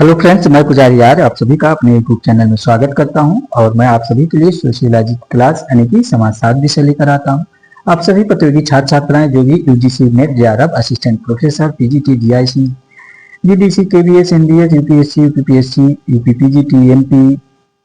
Hello friends, मैं पुजारी यार आप सभी का अपने यूट्यूब चैनल में स्वागत करता हूं और मैं आप सभी के लिए सोशियोलॉजी क्लास यानी कि समाजशास्त्र विषय लेकर आता हूं। आप सभी प्रतियोगी छात्र छात्राएं जो भी UGC NET JRF assistant professor PGT DIC GDC KVS NDS UPSC UPPSC UPPGT MP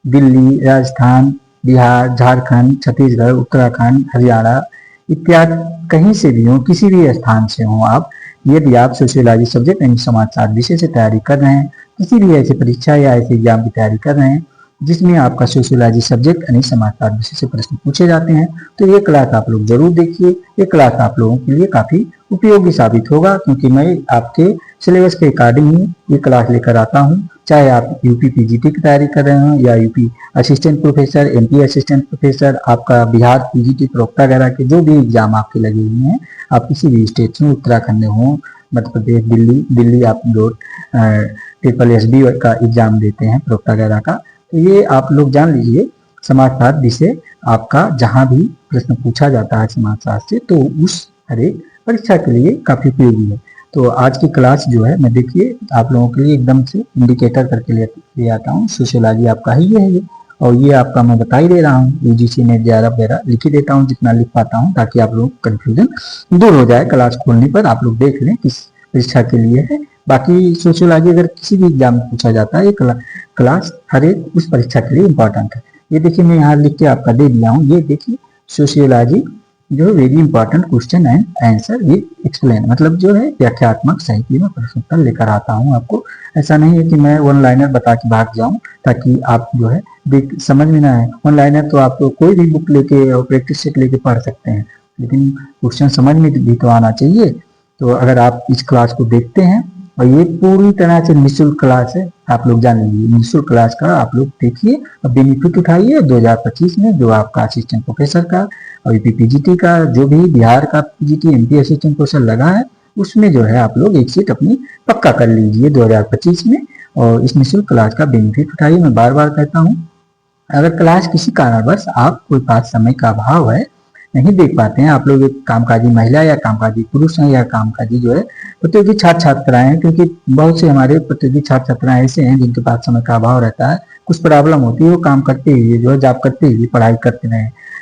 Delhi Rajasthan Bihar Jharkhand Chhattisgarh Uttarakhand Haryana इत्यादि कहीं से भी हो, किसी भी स्थान से हो आप, यदि आप सोशियोलॉजी सब्जेक्ट यानी समाजशास्त्र विषय से तैयारी कर रहे हैं, किसी भी ऐसी परीक्षा या ऐसे एग्जाम की तैयारी कर रहे हैं जिसमें आपका सोशियोलॉजी सब्जेक्ट यानी समाजशास्त्र विषय से प्रश्न पूछे जाते हैं, तो ये क्लास आप लोग जरूर देखिए। ये क्लास आप लोगों के लिए काफी उपयोगी साबित होगा, क्योंकि मैं आपके सिलेबस के अकॉर्डिंग ही ये क्लास लेकर आता हूँ। चाहे आप यूपी पीजीटी की तैयारी कर रहे हो या UP assistant professor MP assistant professor, आपका बिहार पीजीटी प्रवक्ता वगैरह के जो भी एग्जाम आपके लगे हुए हैं, आप किसी भी स्टेट में उत्तराखंड में हो, मध्य प्रदेश दिल्ली आप लोग ट्रिपल एसबी का एग्जाम देते हैं प्रवक्ता वगैरह का, तो ये आप लोग जान लीजिए समाजशास्त्र विषय आपका जहाँ भी प्रश्न पूछा जाता है समाजशास्त्र से, तो उस हर एक परीक्षा के लिए काफी उपयोगी है। तो आज की क्लास जो है मैं देखिए आप लोगों के लिए एकदम से इंडिकेटर करके ले आता हूँ। सोशियोलॉजी आपका ही है ये, और ये आपका मैं बता ही दे रहा हूँ, यूजीसी नेट जेआरएफ वगैरह लिख ही देता हूँ जितना लिख पाता हूँ, ताकि आप लोग कंफ्यूजन दूर हो जाए। क्लास खोलने पर आप लोग देख लें किस परीक्षा के लिए है। बाकी सोशियोलॉजी अगर किसी भी एग्जाम में पूछा जाता है, ये क्लास हर एक उस परीक्षा के लिए इंपॉर्टेंट है। ये देखिए मैं यहाँ लिख के आपका दे दिया हूँ, ये देखिए सोशियोलॉजी जो very important question and answer with explain, मतलब जो है व्याख्यात्मक साहित्य में प्रश्न उत्तर लेकर आता हूँ आपको। ऐसा नहीं है कि मैं वन लाइनर बता के भाग जाऊँ ताकि आप जो है समझ में ना आए। वन लाइनर तो आप कोई भी बुक लेके और प्रैक्टिस सेट लेके पढ़ सकते हैं, लेकिन क्वेश्चन समझ में भी तो आना चाहिए। तो अगर आप इस क्लास को देखते हैं, और ये पूरी तरह से निःशुल्क क्लास है, आप लोग जान लीजिए निःशुल्क क्लास का आप लोग देखिए और बेनिफिट उठाइए। 2025 में जो आपका असिस्टेंट प्रोफेसर का और यूपीपीजीटी का जो भी बिहार का पीजीटी एमपी असिस्टेंट प्रोफेसर लगा है, उसमें जो है आप लोग एक सीट अपनी पक्का कर लीजिए 2025 में, और इस निःशुल्क क्लास का बेनिफिट उठाइए। मैं बार बार कहता हूँ, अगर क्लास किसी कारणवश आप कोई पास समय का अभाव है, नहीं देख पाते हैं, आप लोग एक कामकाजी महिला या कामकाजी पुरुष हैं या कामकाजी जो है प्रतियोगी छात्र छात्राएं हैं, क्योंकि बहुत से हमारे प्रतियोगी छात्र छात्राएं ऐसे हैं जिनके पास समय का अभाव रहता है, कुछ प्रॉब्लम होती है, वो काम करते हुए जो है जॉब करते हुए पढ़ाई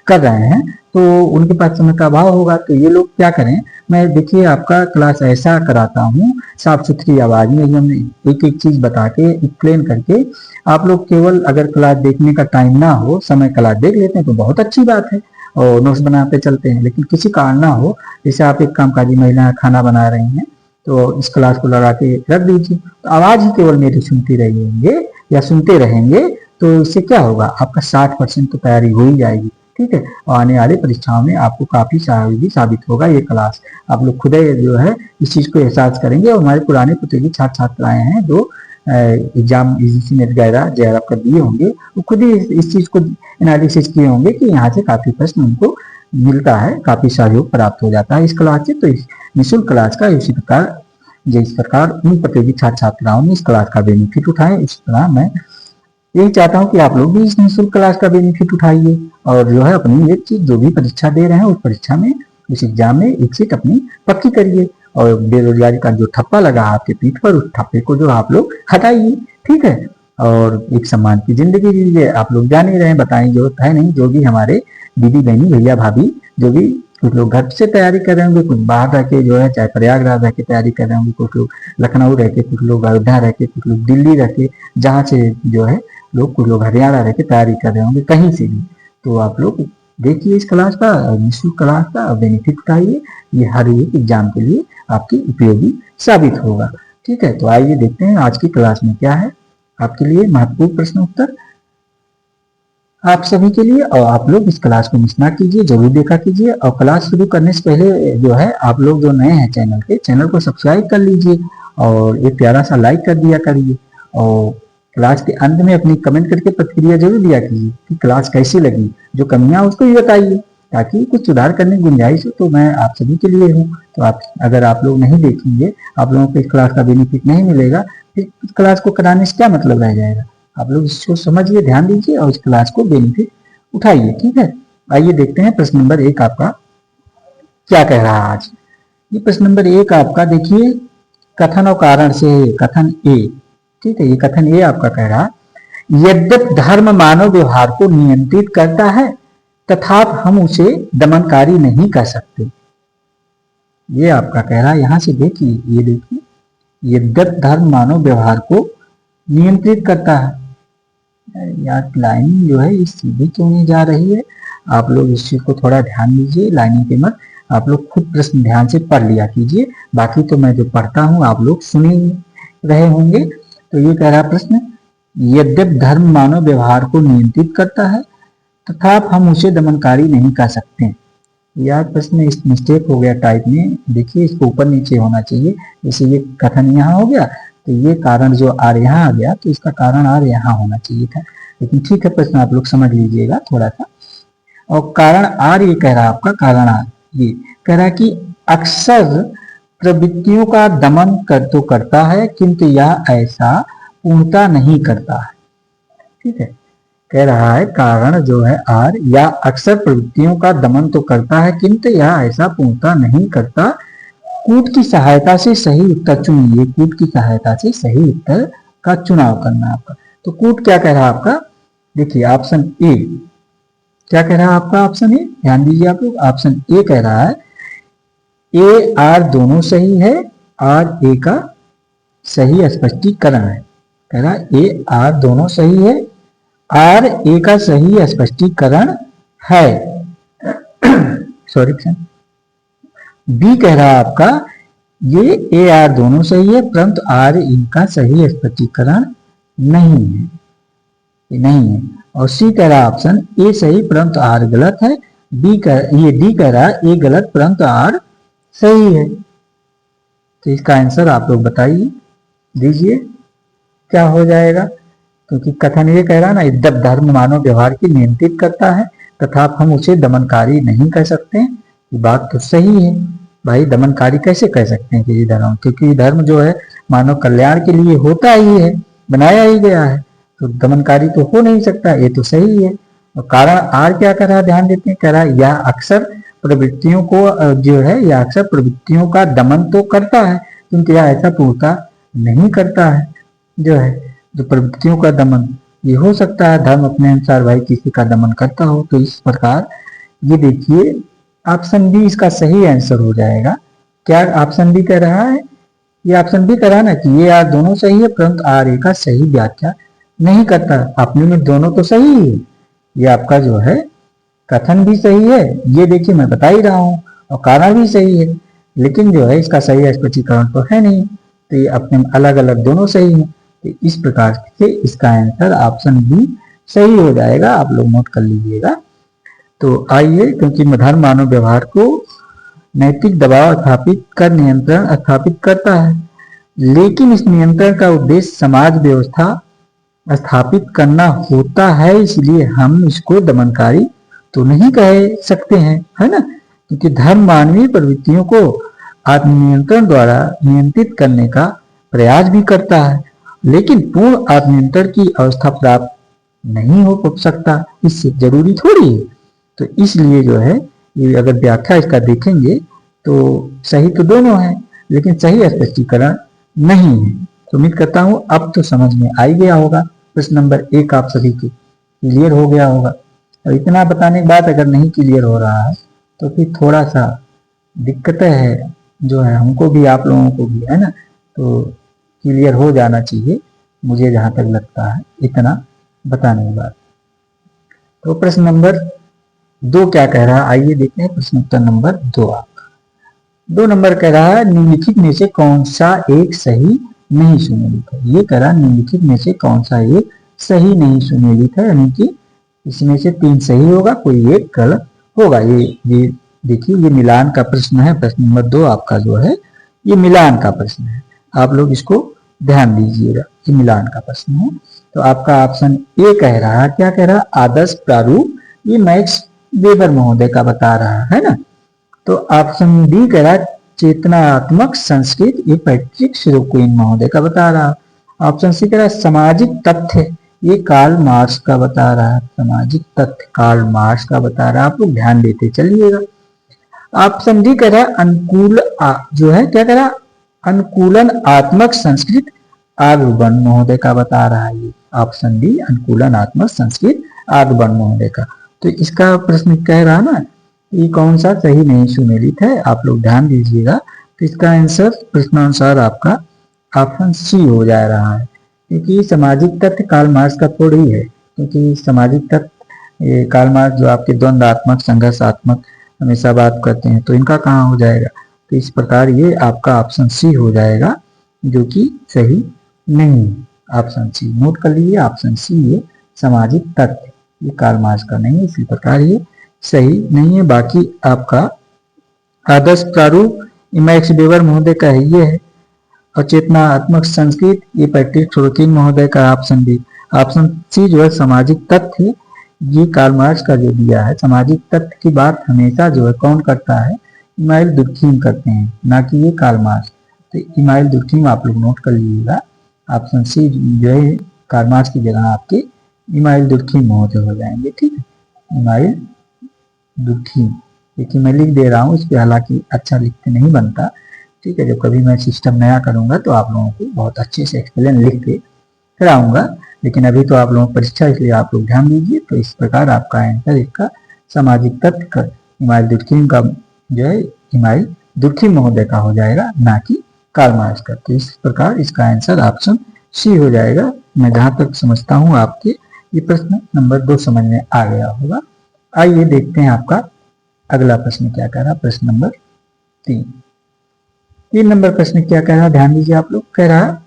कर रहे हैं, तो उनके पास समय का अभाव होगा। तो ये लोग क्या करें, मैं देखिए आपका क्लास ऐसा कराता हूँ साफ सुथरी आवाज में, एकदम एक एक चीज बता के एक्सप्लेन करके। आप लोग केवल अगर क्लास देखने का टाइम ना हो, समय क्लास देख लेते हैं तो बहुत अच्छी बात है और नोट्स बनाते चलते हैं, लेकिन किसी कारण ना हो, जैसे आप एक कामकाजी महिला खाना बना रही हैं, तो इस क्लास को लगा के रख दीजिए, तो आवाज ही केवल मेरी सुनती रहेंगे या सुनते रहेंगे, तो इससे क्या होगा, आपका 60% तो तैयारी हो ही जाएगी। ठीक है, और आने वाली परीक्षाओं में आपको काफी सहयोगी साबित होगा ये क्लास। आप लोग खुद जो है इस चीज को एहसास करेंगे, और हमारे पुराने प्रतियोगी छात्र छात्राएं हैं जो एग्जाम यूजीसी नेट वगैरह जेआरएफ कर दिए होंगे, वो खुद ही इस चीज को एनालिसिस किए होंगे कि यहाँ से काफी प्रश्न उनको मिलता है, काफी सहयोग प्राप्त हो जाता है इस क्लास से। तो इस निःशुल्क क्लास का इसी प्रकार जिस प्रकार उन प्रतियोगी छात्र छात्राओं ने इस क्लास का बेनिफिट उठाए, इस तरह मैं यही चाहता हूँ कि आप लोग भी इस निःशुल्क क्लास का बेनिफिट उठाइए, और जो है अपनी एक चीज जो भी परीक्षा दे रहे हैं उस परीक्षा में उस एग्जाम में एक सीट अपनी पक्की करिए, और बेरोजगारी का जो ठप्पा लगा आपके पीठ पर, उस ठप्पे को जो आप लोग हटाइए। ठीक है, और एक सम्मान की जिंदगी जीजिए। आप लोग जान ही रहे हैं, बताएं जरूरत है नहीं, जो भी हमारे दीदी बहनी भैया भाभी जो भी कुछ लोग घर से तैयारी कर रहे होंगे, कुछ बाहर रह के जो है चाहे प्रयागराज रह के तैयारी कर रहे होंगे, कुछ लोग लखनऊ रह के, कुछ लोग अयोध्या रह के, कुछ लोग दिल्ली रह के, जहाँ से जो है लोग, कुछ लोग हरियाणा रह के तैयारी कर रहे होंगे, कहीं से भी। तो आप लोग देखिए इस क्लास का निःशुल्क क्लास का बेनिफिट उठाइए, ये हर एक एग्जाम के लिए आपकी उपयोगी साबित होगा। ठीक है, तो आइए देखते हैं आज की क्लास में क्या है आपके लिए महत्वपूर्ण प्रश्न उत्तर आप सभी के लिए। और आप लोग इस क्लास को मिस ना कीजिए, जरूर देखा कीजिए, और क्लास शुरू करने से पहले जो है आप लोग जो नए हैं चैनल के, चैनल को सब्सक्राइब कर लीजिए और एक प्यारा सा लाइक कर दिया करिए, और क्लास के अंत में अपनी कमेंट करके प्रतिक्रिया जरूर दिया कीजिए कि क्लास कैसी लगी, जो कमियां उसको भी बताइए, ताकि कुछ सुधार करने की गुंजाइश हो, तो मैं आप सभी के लिए हूँ। तो आप अगर आप लोग नहीं देखेंगे, आप लोगों को इस क्लास का बेनिफिट नहीं मिलेगा, फिर इस क्लास को कराने से क्या मतलब रह जाएगा। आप लोग इसको समझिए, ध्यान दीजिए और इस क्लास को बेनिफिट उठाइए। ठीक है, आइए देखते हैं प्रश्न नंबर 1 आपका क्या कह रहा है आज। ये प्रश्न नंबर 1 आपका देखिए, कथन और कारण से कथन ए। ठीक है, ये कथन ये आपका कह रहा है यद्यप धर्म मानव व्यवहार को नियंत्रित करता है तथाप हम उसे दमनकारी नहीं कह सकते। ये आपका कह रहा है, यहां से देखिए, ये देखिए, यद्यप धर्म मानव व्यवहार को नियंत्रित करता है। यार लाइनिंग जो है ये सीधी क्यों नहीं जा रही है? आप लोग इस चीज को थोड़ा ध्यान दीजिए, लाइनिंग पे मत, आप लोग खुद प्रश्न ध्यान से पढ़ लिया कीजिए, बाकी तो मैं जो पढ़ता हूँ आप लोग सुन ही रहे होंगे। तो ये कह रहा प्रश्न, यद्यप धर्म मानव व्यवहार को नियंत्रित करता है तथा हम उसे दमनकारी नहीं कह सकते। यार प्रश्न इस मिस्टेक हो गया टाइप में, देखिए इसको ऊपर नीचे होना चाहिए, जैसे ये कथन यहाँ हो गया तो ये कारण जो आर यहाँ आ गया तो इसका कारण आर यहाँ होना चाहिए था, लेकिन ठीक है प्रश्न आप लोग समझ लीजिएगा थोड़ा सा। और कारण आर ये कह रहा है आपका, कारण आर ये कह रहा है कि अक्सर प्रवृत्तियों का दमन कर तो करता है किंतु यह ऐसा पूर्णता नहीं करता है। ठीक है, कह रहा है कारण जो है आर या अक्सर प्रवृत्तियों का दमन तो करता है किंतु यह ऐसा पूर्णता नहीं करता। कूट की सहायता से सही उत्तर चुनिए, कूट की सहायता से सही उत्तर का चुनाव करना आपका। तो कूट क्या कह रहा है आपका, देखिए ऑप्शन ए क्या कह रहा है आपका, ऑप्शन ए ध्यान दीजिए आप लोग, ऑप्शन ए कह रहा है ए आर दोनों सही है, आर ए का सही स्पष्टीकरण है। कह रहा है ए आर दोनों सही है, आर ए का सही स्पष्टीकरण है। सॉरी, बी कह रहा है आपका ये ए आर दोनों सही है परंतु आर इनका सही स्पष्टीकरण नहीं है, नहीं है। और सी कह रहा है ऑप्शन ए सही परंतु आर गलत है, ये डी कह रहा है ए गलत परंतु आर सही है। तो इसका आंसर आप लोग बताइए, दीजिए क्या हो जाएगा, क्योंकि कथन ये कह रहा है ना यद्यप धर्म मानव व्यवहार की नियंत्रित करता है तथा हम उसे दमनकारी नहीं कह सकते। ये बात तो सही है भाई, दमनकारी कैसे कह सकते हैं किसी धर्म, क्योंकि धर्म जो है मानव कल्याण के लिए होता ही है, बनाया ही गया है, तो दमनकारी तो हो नहीं सकता, ये तो सही है। और कारण आर क्या कर रहा है, ध्यान देते हैं, कह रहा है यह अक्सर प्रवृत्तियों को जो है यह अक्सर प्रवृत्तियों का दमन तो करता है किंतु यह ऐसा पूर्णता नहीं करता है। जो है जो प्रवृत्तियों का दमन ये हो सकता है धर्म अपने अनुसार भाई किसी का दमन करता हो, तो इस प्रकार ये देखिए ऑप्शन बी इसका सही आंसर हो जाएगा। क्या ऑप्शन बी कह रहा है, ये ऑप्शन बी कह रहा है ना कि ये आर दोनों सही है परंतु आर ए का सही व्याख्या नहीं करता। अपने में दोनों तो सही है, ये आपका जो है कथन भी सही है, ये देखिए मैं बता ही रहा हूँ, और कारण भी सही है, लेकिन जो है इसका सही स्पष्टीकरण तो है नहीं, तो ये अपने अलग अलग दोनों सही है। तो इस प्रकार से इसका आंसर ऑप्शन बी सही हो जाएगा, आप लोग नोट कर लीजिएगा। तो आइए, क्योंकि धर्म मानव व्यवहार को नैतिक दबाव स्थापित कर नियंत्रण स्थापित करता है, लेकिन इस नियंत्रण का उद्देश्य समाज व्यवस्था स्थापित करना होता है, इसलिए हम इसको दमनकारी तो नहीं कह सकते हैं, है ना, क्योंकि धर्म मानवीय प्रवृत्तियों को आत्मनियंत्रण द्वारा नियंत्रित करने का प्रयास भी करता है, लेकिन पूर्ण आत्मनियंत्रण की अवस्था प्राप्त नहीं हो सकता, इससे जरूरी थोड़ी है। तो इसलिए जो है ये अगर व्याख्या इसका देखेंगे तो सही तो दोनों है, लेकिन सही स्पष्टीकरण नहीं है। तो उम्मीद करता हूं अब तो समझ में आ ही गया होगा, प्रश्न नंबर 1 आप सभी के क्लियर हो गया होगा। और इतना बताने के बाद अगर नहीं क्लियर हो रहा है तो फिर थोड़ा सा दिक्कतें है जो है हमको भी आप लोगों को भी, है ना, तो क्लियर हो जाना चाहिए मुझे जहां तक लगता है इतना बताने के बाद। तो प्रश्न नंबर 2 क्या कह रहा है, आइए देखते हैं प्रश्न उत्तर नंबर 2 आपका। 2 नंबर कह रहा है निम्नलिखित में से कौन सा एक सही नहीं सुमेलित है। ये कह रहा है निम्नलिखित में से कौन सा एक सही नहीं सुमेलित है, यानी कि इसमें से 3 सही होगा, कोई एक गलत होगा। ये देखिए ये मिलान का प्रश्न है, प्रश्न नंबर 2 आपका जो है ये मिलान का प्रश्न है, आप लोग इसको ध्यान दीजिएगा, ये मिलान का प्रश्न है। तो आपका ऑप्शन ए कह रहा है, क्या कह रहा है, आदर्श प्रारूप, ये मैक्स वेबर महोदय का बता रहा है ना। तो ऑप्शन बी कह रहा है चेतनात्मक संस्कृत, ये पैट्रिक सिरोक्विन महोदय का बता रहा है। ऑप्शन सी कह रहा है सामाजिक तथ्य, ये कार्ल मार्क्स का बता रहा है, सामाजिक तथ्य कार्ल मार्क्स का बता रहा है, आप लोग ध्यान देते चलिएगा। ऑप्शन डी कह रहा है अनुकूल जो है क्या कह रहा है अनुकूलन आत्मक संस्कृत, आर्यभट्ट महोदय का बता रहा है। ये ऑप्शन डी अनुकूलनात्मक संस्कृत आर्यभट्ट महोदय का। तो इसका प्रश्न कह रहा ना कि कौन सा सही नहीं सुमेलित है, आप लोग ध्यान दीजिएगा। तो इसका आंसर प्रश्नानुसार आपका ऑप्शन सी हो जा रहा है, क्योंकि सामाजिक तथ्य कार्ल मार्क्स का थोड़ी है, क्योंकि सामाजिक तथ्य कार्ल मार्क्स जो आपके द्वंद्वात्मक संघर्षात्मक हमेशा बात करते हैं, तो इनका कहाँ हो जाएगा। तो इस प्रकार ये आपका ऑप्शन सी हो जाएगा, जो कि सही नहीं। ऑप्शन सी नोट कर लीजिए, ऑप्शन सी ये सामाजिक तथ्य, ये कार्ल मार्क्स का नहीं है, इसी प्रकार ये सही नहीं है। बाकी आपका आदर्श प्रारूप मैक्स वेबर महोदय का है, ये है। और चेतनात्मक संस्कृत ये पैट्रिक थोरकिन महोदय का ऑप्शन बी। ऑप्शन सी जो है सामाजिक तथ्य, ये कार्ल मार्क्स का जो दिया है। सामाजिक तथ्य की बात हमेशा जो है कौन करता है, इमानुएल दुर्खीम करते हैं, ना कि ये कार्ल मार्क्स। तो इमानुएल दुर्खीम आप लोग नोट कर लीजिएगा। ऑप्शन सी जो है कार्ल मार्क्स की जगह आपके इमानुएल दुर्खीम महोदय हो जाएंगे, ठीक है। इमानुएल दुर्खीम, देखिए मैं लिख दे रहा हूँ इस पे, हालांकि अच्छा लिखते नहीं बनता, ठीक है। जब कभी मैं सिस्टम नया करूंगा तो आप लोगों को बहुत अच्छे से एक्सप्लेन लिख के कराऊंगा, लेकिन अभी तो आप लोगों को परीक्षा, इसलिए आप लोग ध्यान दीजिए। तो इस प्रकार आपका आंसर इसका सामाजिक तथ्य का इमानुएल दुर्खीम का जो है इमानुएल दुर्खीम महोदय का हो जाएगा, ना कि कार्ल मार्क्स का। तो इस प्रकार इसका आंसर ऑप्शन सी हो जाएगा। मैं जहां तक समझता हूं आपके ये प्रश्न नंबर 2 समझ में आ गया होगा। आइए देखते हैं आपका अगला प्रश्न क्या कह रहा। प्रश्न नंबर 3 नंबर प्रश्न क्या कह रहा, ध्यान दीजिए आप लोग। कह रहा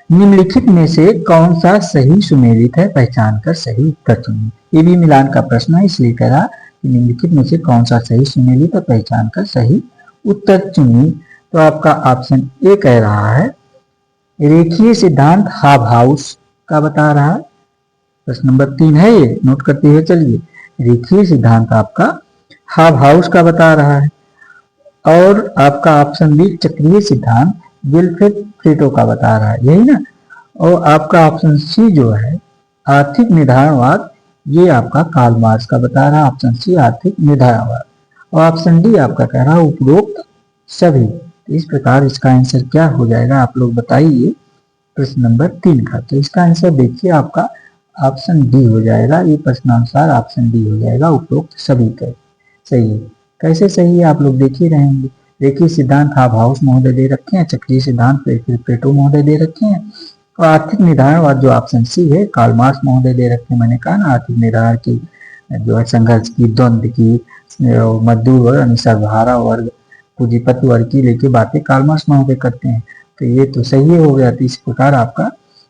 निम्नलिखित में से कौन सा सही सुमेलित है, पहचान कर सही उत्तर चुनिए। ये भी मिलान का प्रश्न है, इसलिए कह रहा कि निम्नलिखित में से कौन सा सही सुमेलित है, पहचान कर सही उत्तर चुनिए। तो आपका ऑप्शन ए कह रहा है रेखीय सिद्धांत हाबहाउस का बता रहा है। प्रश्न नंबर 3 है, ये नोट करते हुए चलिए। रेखीय सिद्धांत आपका हाबहाउस का बता रहा है। और आपका ऑप्शन बी चक्रीय सिद्धांत विल्फ्रेड प्लेटो का बता रहा है, यही ना। और आपका ऑप्शन सी जो है आर्थिक निर्धारणवाद, ये आपका कार्ल मार्क्स का बता रहा है। ऑप्शन सी आर्थिक निर्धारणवाद। और ऑप्शन डी आपका कह रहा है उपरोक्त सभी। तो इस प्रकार इसका आंसर क्या हो जाएगा, आप लोग बताइए प्रश्न नंबर 3 का। तो इसका आंसर देखिए आपका ऑप्शन डी हो जाएगा। ये प्रश्नानुसार ऑप्शन डी हो जाएगा, उपरोक्त सभी का सही है। कैसे सही है आप लोग देख ही रहेंगे। रेखीय सिद्धांत हाबहाउस महोदय दे रखे हैं, चक्रीय सिद्धांत प्लेटो महोदय दे रखे हैं, और आर्थिक निर्धारणवाद जो ऑप्शन सी है कार्ल मार्क्स महोदय दे रखे हैं। मैंने कहा ना आर्थिक निर्धारण की जो है संघर्ष की, द्वंद्व की, मजदूर वर्ग यानी सर्वहारा वर्ग, पूंजीपति वर्ग की लेके बातें कार्ल मार्क्स महोदय करते हैं। तो ये तो सही हो गया। तो इस प्रकार आपका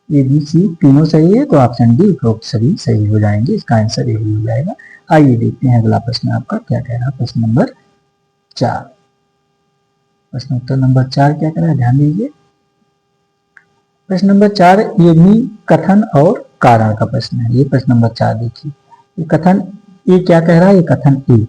ए बी सी तीनों सही है, तो ऑप्शन डी उपरोक्त सभी सही हो जाएंगे। इसका आंसर यही हो जाएगा। आइए देखते हैं अगला प्रश्न आपका क्या कह रहा है। प्रश्न नंबर 4, प्रश्न उत्तर नंबर 4 क्या कह रहा है, ध्यान दीजिए। प्रश्न नंबर 4 ये भी कथन और कारण का प्रश्न है। ये प्रश्न नंबर 4 देखिए। ये कथन ए क्या कह रहा है, ये कथन ए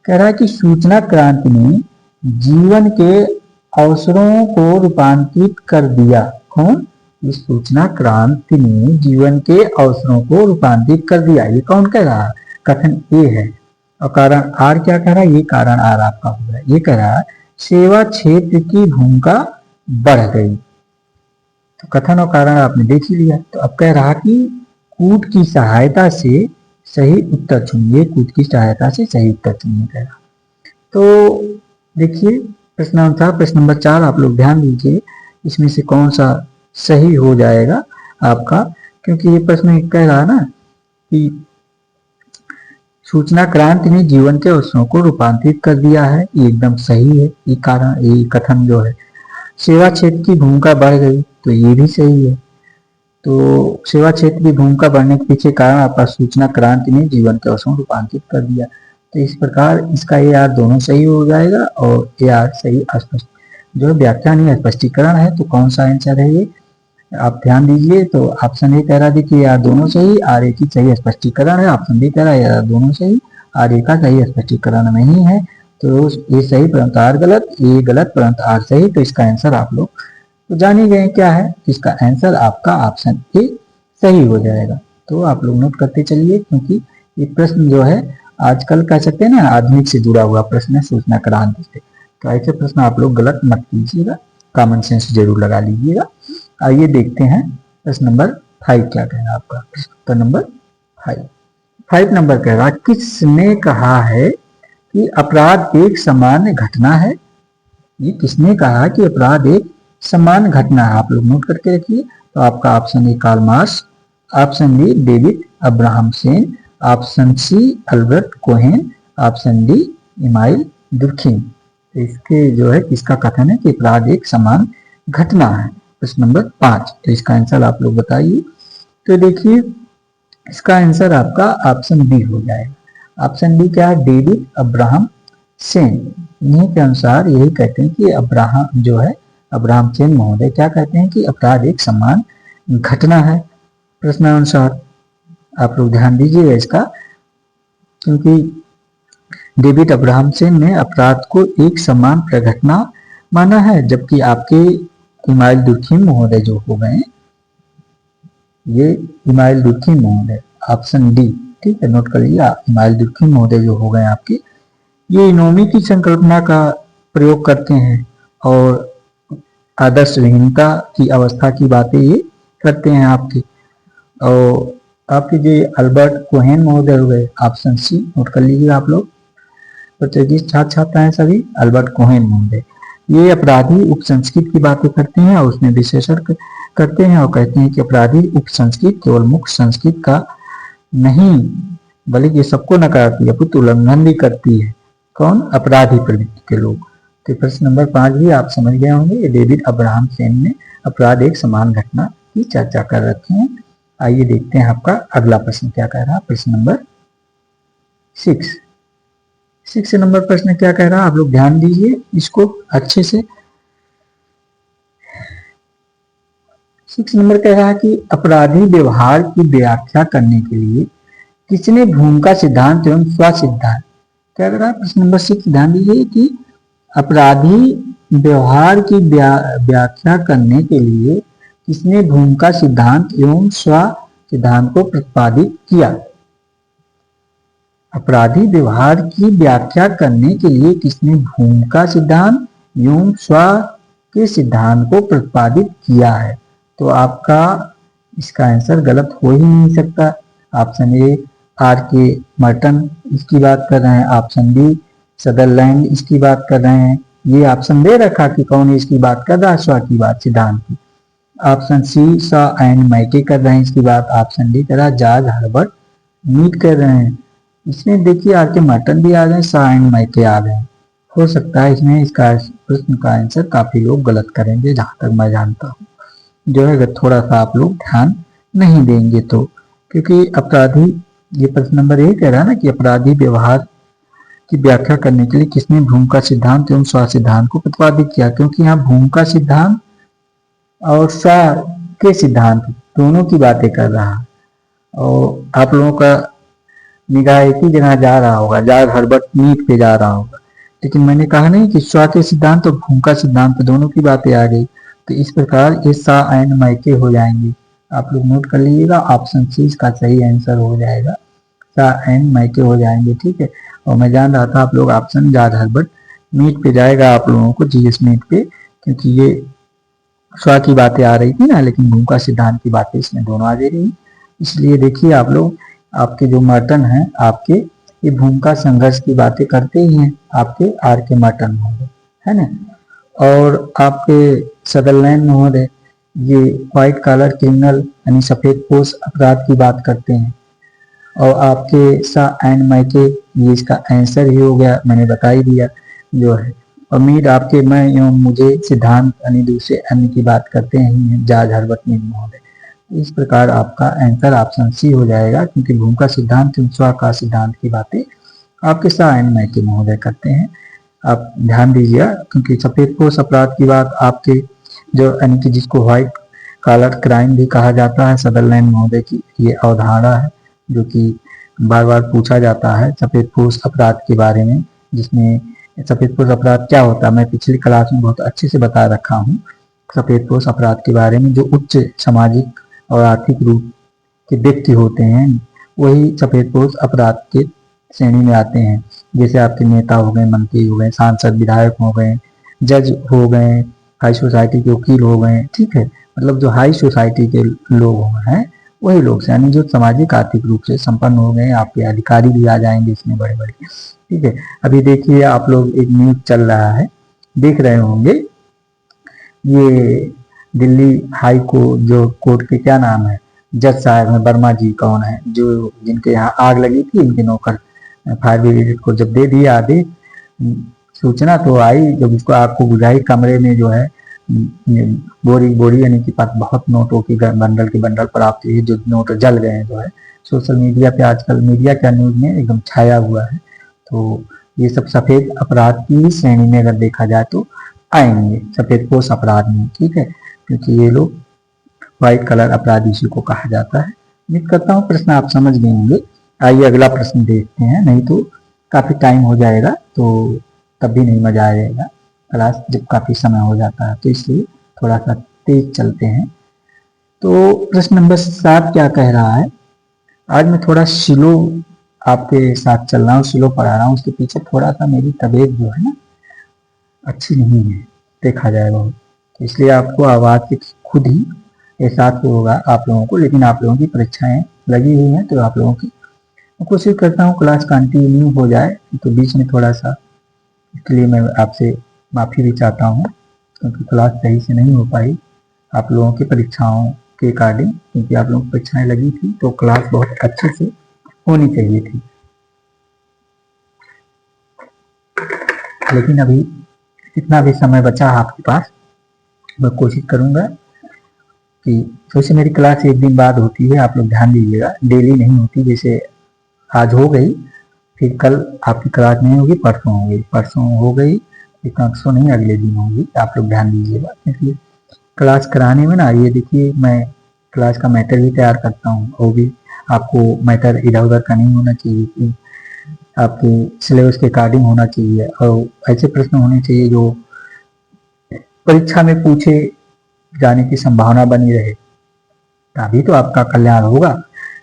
कह रहा है कि सूचना क्रांति ने जीवन के अवसरों को रूपांतरित कर दिया। कौन? इस सूचना क्रांति ने जीवन के अवसरों को रूपांतरित कर दिया। ये कौन कह रहा है, कथन ए है। और कारण आर क्या कह रहा है, ये कारण आर आपका हो रहा है। ये कह रहा है सेवा क्षेत्र की भूमिका बढ़ गई। तो कथन और कारण आपने देख ही लिया। तो अब कह रहा कि कूट की सहायता से सही उत्तर चुनिए, कूट की सहायता से सही उत्तर चुनिए कह रहा। तो देखिए प्रश्नानुसार प्रश्न नंबर 4 आप लोग ध्यान दीजिए, इसमें से कौन सा सही हो जाएगा आपका, क्योंकि ये प्रश्न कह रहा है ना कि सूचना क्रांति ने जीवन के अवसरों को रूपांतरित कर दिया है। ये एकदम सही है। ये कारण, ये कथन जो है सेवा क्षेत्र की भूमिका बढ़ गई, तो ये भी सही है। तो सेवा क्षेत्र की भूमिका बढ़ने के पीछे कारण आपका सूचना क्रांति ने जीवन के अवसरों को रूपांतरित कर दिया। तो इस प्रकार इसका ए आर दोनों सही हो जाएगा, और ए आर सही स्पष्ट जो व्याख्यान स्पष्टीकरण है। तो कौन सा आंसर है ये आप ध्यान दीजिए। तो ऑप्शन ए कह रहा है कि यार दोनों सही, आर ए की सही स्पष्टीकरण है। ऑप्शन बी कह रहा है यार दोनों सही, आर ए का सही स्पष्टीकरण नहीं है। तो ये सही परंतु आर गलत, ये गलत परंतु आर सही। तो इसका आंसर आप लोग तो जान ही गए क्या है। इसका आंसर आपका ऑप्शन ए सही हो जाएगा। तो आप लोग नोट करते चलिए, क्योंकि ये प्रश्न जो है आजकल कह सकते हैं ना आधुनिक से जुड़ा हुआ प्रश्न है, सूचना क्रांति से। तो ऐसे प्रश्न आप लोग गलत मत कीजिएगा, कॉमन सेंस जरूर लगा लीजिएगा। आइए देखते हैं प्रश्न नंबर 5 क्या कह रहा है आपका। प्रश्न नंबर 5 नंबर कह रहा है, किसने कहा है कि अपराध एक सामान्य घटना है? ये किसने कहा कि अपराध एक सामान्य घटना है? आप लोग नोट करके रखिए। तो आपका option A Karl Marx, option B David Abraham Sen, option C Albert Cohen, option D Emile Durkheim. तो इसके जो है किसका कथन है कि अपराध एक सामान्य घटना है। प्रश्न नंबर 5, तो इसका आंसर आप लोग बताइए। तो देखिए इसका आंसर आपका ऑप्शन बी हो जाएगा। ऑप्शन बी क्या है? David Abraham Sen. इन्हीं के अनुसार यही कहते हैं कि अब्राहम जो है, अब्राहम सेन महोदय क्या कहते हैं कि अपराध एक सामान्य घटना है। प्रश्नानुसार आप लोग ध्यान दीजिएगा इसका, क्योंकि डेविड अब्राहम सेन ने अपराध को एक समान प्रघटना माना है, जबकि आपके इमाइल दुर्खिम महोदय जो हो गए, ये इमाइल दुर्खिम महोदय ऑप्शन डी, ठीक है, नोट कर लीजिए। इमाइल दुर्खिम महोदय जो हो गए आपके, ये इनोमी की संकल्पना का प्रयोग करते हैं और आदर्श विहीनता की अवस्था की बातें ये करते हैं आपके। और आपके जो अल्बर्ट कोहेन महोदय हुए, ऑप्शन सी नोट कर लीजिए आप लोग। प्रतियोगी छात्र छात्राएं सभी, अल्बर्ट कोहेन महोदय ये अपराधी उपसंस्कृत की बातें करते हैं और उसमें विशेषण करते हैं और कहते हैं कि अपराधी उपसंस्कृत केवल मुख्य संस्कृत का नहीं बल्कि ये सबको नकारती है, अपितु उल्लंघन भी करती है। कौन? अपराधी प्रवृत्ति के लोग। तो प्रश्न नंबर 5 भी आप समझ गए होंगे। डेविड अब्राहम सेन ने अपराध एक समान घटना की चर्चा कर रखी है। आइए देखते हैं आपका अगला प्रश्न क्या कह रहा है। प्रश्न नंबर 6 नंबर प्रश्न क्या कह रहा है, आप लोग ध्यान दीजिए इसको अच्छे से। 6 नंबर कह रहा है कि अपराधी व्यवहार की व्याख्या करने के लिए किसने भूमिका सिद्धांत एवं स्व सिद्धांत, क्या कह रहा है प्रश्न नंबर 6, ध्यान दीजिए कि अपराधी व्यवहार की व्याख्या करने के लिए किसने भूमिका सिद्धांत एवं स्व सिद्धांत को प्रतिपादित किया। अपराधी व्यवहार की व्याख्या करने के लिए किसने भूमिका सिद्धांत एवं स्व के सिद्धांत को प्रतिपादित किया है। तो आपका इसका आंसर गलत हो ही नहीं सकता। ऑप्शन ए आर के मर्टन इसकी बात कर रहे हैं, ऑप्शन बी सदरलैंड इसकी बात कर रहे हैं। ये ऑप्शन दे रखा कि कौन इसकी बात कर रहा है, स्व की बात, सिद्धांत की। ऑप्शन सी सा एंड मैके कर रहे हैं इसकी बात, ऑप्शन डी कर रहा जॉर्ज हर्बर्ट मीड कर रहे हैं। इसमें देखिए आर के मर्टन भी आ गए, सा एंड मैके आ गए। हो सकता है इसमें इसका प्रश्न का आंसर काफी लोग गलत करेंगे, जहां तक मैं जानता हूँ, जो है अगर थोड़ा सा आप लोग ध्यान नहीं देंगे तो। क्योंकि अपराधी, ये प्रश्न नंबर 1 कह रहा है ना कि अपराधी व्यवहार की व्याख्या करने के लिए किसने भूमिका सिद्धांत एवं स्व सिद्धांत को प्रतिपादित किया, क्योंकि यहाँ भूमिका सिद्धांत और स्व के सिद्धांत दोनों की बातें कर रहा है। और आप लोगों का निगाह एक ही जगह जा रहा होगा, जॉर्ज हर्बर्ट मीड पे जा रहा होगा, लेकिन मैंने कहा नहीं कि स्व के सिद्धांत और भूमिका सिद्धांत दोनों की बातें आ गई। तो इस प्रकार ये सा एंड मैके हो जाएंगे। आप लोग नोट कर लीजिएगा, ऑप्शन सी इसका सही आंसर हो जाएगा, सा एंड मैके हो जाएंगे, ठीक है। और मैं जान रहा था आप लोग ऑप्शन जॉर्ज हर्बर्ट मीड पे जाएगा आप लोगों को, जीएस मीड पे, क्योंकि ये स्व की बातें आ रही थी ना, लेकिन भूमिका सिद्धांत की बातें इसमें दोनों आ रही। इसलिए देखिए आप लोग, आपके जो मर्टन हैं आपके, ये भूमिका संघर्ष की बातें करते ही हैं आपके आर के मर्टन महोदय, है ना। और आपके सदरलैंड महोदय ये व्हाइट कॉलर क्रिमिनल यानी सफेद पोश अपराध की बात करते हैं। और आपके सा एंड मैके, ये इसका आंसर ही हो गया, मैंने बता ही दिया जो है। और मीड आपके मैं एवं मुझे सिद्धांत यानी दूसरे अन्य की बात करते हैं जॉर्ज हर्बर्ट मीड महोदय। इस प्रकार आपका आंसर ऑप्शन सी हो जाएगा, क्योंकि भूमिका सिद्धांत एवं स्व का सिद्धांत की बातें आपके सा एंड मैके महोदय करते हैं। आप ध्यान दीजिएगा, क्योंकि सफेद पोश अपराध की बात आपके जो यानी कि जिसको व्हाइट कॉलर क्राइम भी कहा जाता है, सदरलैंड महोदय की ये अवधारणा है जो कि बार बार पूछा जाता है सफेद पोश अपराध के बारे में, जिसमें सफेद पोश अपराध क्या होता है मैं पिछली क्लास में बहुत अच्छे से बता रखा हूँ। सफेद पोश अपराध के बारे में जो उच्च सामाजिक और आर्थिक रूप के व्यक्ति होते हैं वही सफेद पोश अपराध के श्रेणी में आते हैं। जैसे आपके नेता हो गए, मंत्री हो गए, सांसद विधायक हो गए, जज हो गए, हाई सोसाइटी के वकील हो गए, ठीक है। मतलब जो हाई सोसाइटी के लोग हैं वही लोग से, यानी जो सामाजिक आर्थिक रूप से संपन्न हो गए, आपके अधिकारी भी आ जाएंगे इसमें बड़े बड़े। ठीक है, अभी देखिए आप लोग, एक न्यूज चल रहा है, देख रहे होंगे, ये दिल्ली हाई कोर्ट, जो कोर्ट के क्या नाम है, जज साहब हैं, वर्मा जी कौन है, जो जिनके यहाँ आग लगी थी, इनके नौकर फायर ब्रिगेड को जब दे दिया आदेश, सूचना तो आई, जब उसको आग को बुझाई, कमरे में जो है बोरी बोरी यानी कि बहुत नोटों की बंडल के बंडल प्राप्त हुए, जो नोट जल गए हैं, जो है सोशल मीडिया पे आजकल मीडिया क्या न्यूज में एकदम छाया हुआ है। तो ये सब सफेद अपराध की श्रेणी में अगर देखा जाए तो आएंगे, सफेद पोश अपराध में। ठीक है, क्योंकि ये लोग व्हाइट कलर अपराध इसी को कहा जाता है। उम्मीद करता हूँ प्रश्न आप समझ गए होंगे। आइए अगला प्रश्न देखते हैं, नहीं तो काफी टाइम हो जाएगा तो तब भी नहीं मजा आएगा क्लास, जब काफी समय हो जाता है, तो इसलिए थोड़ा सा तेज चलते हैं। तो प्रश्न नंबर 7 क्या कह रहा है, आज मैं थोड़ा स्लो आपके साथ चल रहा हूँ, स्लो पढ़ा रहा हूँ, उसके पीछे थोड़ा सा मेरी तबीयत जो है ना अच्छी नहीं है, देखा जाए बहुत, तो इसलिए आपको आवाज से खुद ही एहसास होगा आप लोगों को। लेकिन आप लोगों की परीक्षाएं लगी हुई हैं, तो आप लोगों की कोशिश करता हूँ क्लास कंटिन्यू हो जाए, तो बीच में थोड़ा सा, इसलिए मैं आपसे माफ़ी भी चाहता हूँ, क्योंकि क्लास सही से नहीं हो पाई आप लोगों की परीक्षाओं के अकॉर्डिंग, क्योंकि आप लोगों की परीक्षाएं लगी थी तो क्लास बहुत अच्छे से होनी चाहिए थी। लेकिन अभी जितना भी समय बचा आपके पास, मैं कोशिश करूंगा कि वैसे मेरी क्लास एक दिन बाद होती है, आप लोग ध्यान दीजिएगा, डेली नहीं होती, जैसे आज हो गई, फिर कल आपकी क्लास नहीं होगी, परसों होगी, परसों हो गई, फिर परसों नहीं अगले दिन होगी, आप लोग ध्यान दीजिएगा। क्योंकि क्लास कराने में ना, ये देखिए मैं क्लास का मैटर भी तैयार करता हूँ, वो भी आपको मैटर इधर उधर का नहीं होना चाहिए, कि आपके सिलेबस के अकॉर्डिंग होना चाहिए, और ऐसे प्रश्न होने चाहिए जो परीक्षा में पूछे जाने की संभावना बनी रहे, तभी तो आपका कल्याण होगा।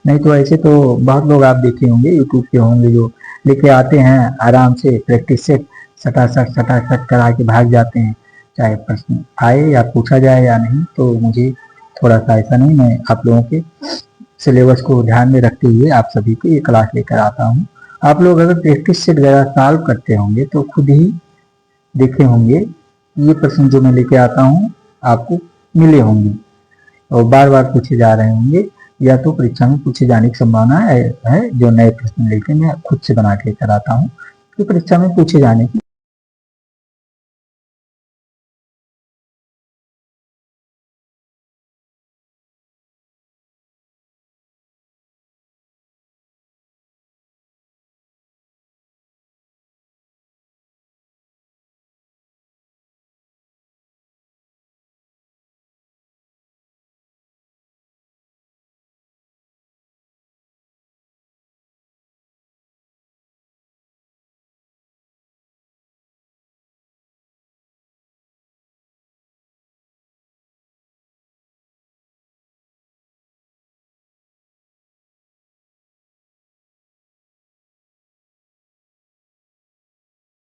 नहीं तो ऐसे तो बहुत लोग आप देखे होंगे, यूट्यूब पे होंगे, जो लेके आते हैं आराम से प्रैक्टिस सेट, सटासट करा के भाग जाते हैं, चाहे प्रश्न आए या पूछा जाए या नहीं। तो मुझे थोड़ा सा ऐसा नहीं, मैं आप लोगों के सिलेबस को ध्यान में रखते हुए आप सभी को ये क्लास लेकर आता हूँ। आप लोग अगर प्रैक्टिस सेट वगैरह सॉल्व करते होंगे तो खुद ही देखे होंगे, ये प्रश्न जो मैं लेके आता हूँ आपको मिले होंगे और बार बार पूछे जा रहे होंगे, या तो परीक्षा में पूछे जाने की संभावना है जो नए प्रश्न लेके मैं खुद से बना के कराता हूँ, तो परीक्षा में पूछे जाने की